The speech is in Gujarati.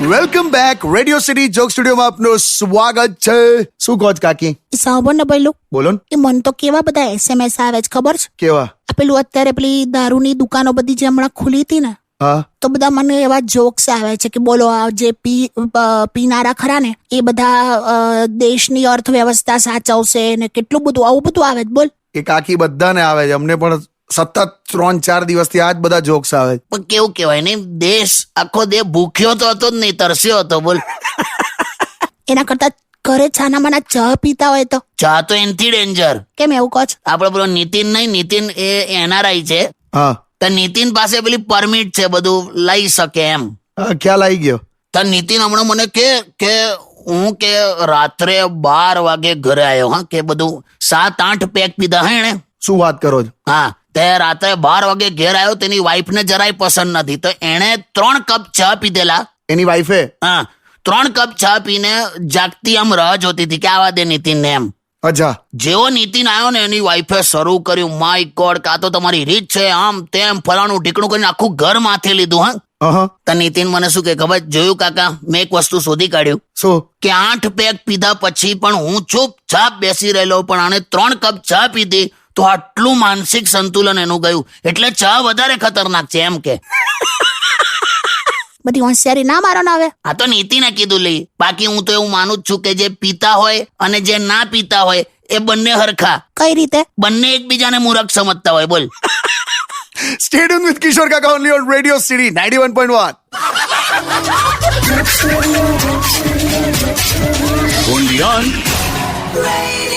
Welcome back. Radio city joke સ્ટુડિયોમાં આપનું સ્વાગત છે. શું કહો છો કાકી? સાંભળ ને ભાઈ, બોલો ને. એ મન તો કેવા બધા SMS આવે છે ખબર છે? કેવા? આ પેલું અત્યારે પેલી દારૂની દુકાનો બધી જે હમણાં ખુલી હતી ને, હા, તો બધા મને એવા જોક્સ આવે છે કે બોલો આ જે પીનારા ખરા ને એ બધા દેશની અર્થવ્યવસ્થા સાચવશે ને કેટલું બધું આવું બધું આવે છે. બોલ. એ કાકી બધાને આવે છે. અમને પણ સતત 3-4 દિવસથી આ જ બધા જોક્સ આવે છે. પણ કેવું કેવાય ને, દેશ આખો દેહ ભૂખ્યો તો હતો જ નહીં, તરસ્યો હતો. બોલ. એના કરતા ઘરે છાના માના ચા પીતા હોય તો. ચા તો એનથી ડેન્જર. કેમ એવું કહો છો? આપડે પેલો નીતિન નહીં, નીતિન એ NRI છે. હા, તો નીતિન પાસે પેલી પરમિટ છે, બધું લઈ શકે એમ. ખ્યાલ આવી ગયો. તો નીતિન હમણાં મને કે હું કે રાત્રે 12 વાગે ઘરે આવ્યો. હા, કે બધું 7-8 પેક પીધા. હે એને. શું વાત કરો છો? હા, તે રાત્રે 12 વાગે ઘેર આવ્યો. તેની વાઈફને જરાય પસંદ નથી, તો એણે 3 કપ ચા પીધેલા. એની વાઈફે? હા, 3 કપ ચા પીને જાગતી આમ રાહ જોતી હતી કે આવા દે નીતિન ને એમ. અચ્છા. જેવો નીતિન આવ્યો ને એની વાઈફે શરૂ કર્યું, માય ગોડ, કાં તો તમારી રીત છે, આમ તેમ ફલાણું ઢીકણું કરીને આખું ઘર માથે લીધું. હા, તો નીતિન મને શું કે ખબર? જોયું કાકા, મેં એક વસ્તુ શોધી કાઢ્યું. શું? કે 8 પેક પીધા પછી પણ હું ચૂપચાપ બેસી રહેલો, પણ આને 3 કપ ચા પીધી તો આટલું માનસિક સંતુલન એનું ગયું. એટલે ચા વધારે ખતરનાક છે એમ કે. બધી હોશિયારી ના મારો ના આવે. આ તો નીતિને કીધું લઈ. બાકી હું તો એવું માનું જ છું કે જે પીતા હોય અને જે ના પીતા હોય એ બંને હરખા. કઈ રીતે? બંને એકબીજાને મૂર્ખ સમજતા હોય. બોલ. Stay tuned with Kishore Kaka only on Radio City 91.1. Only on Radio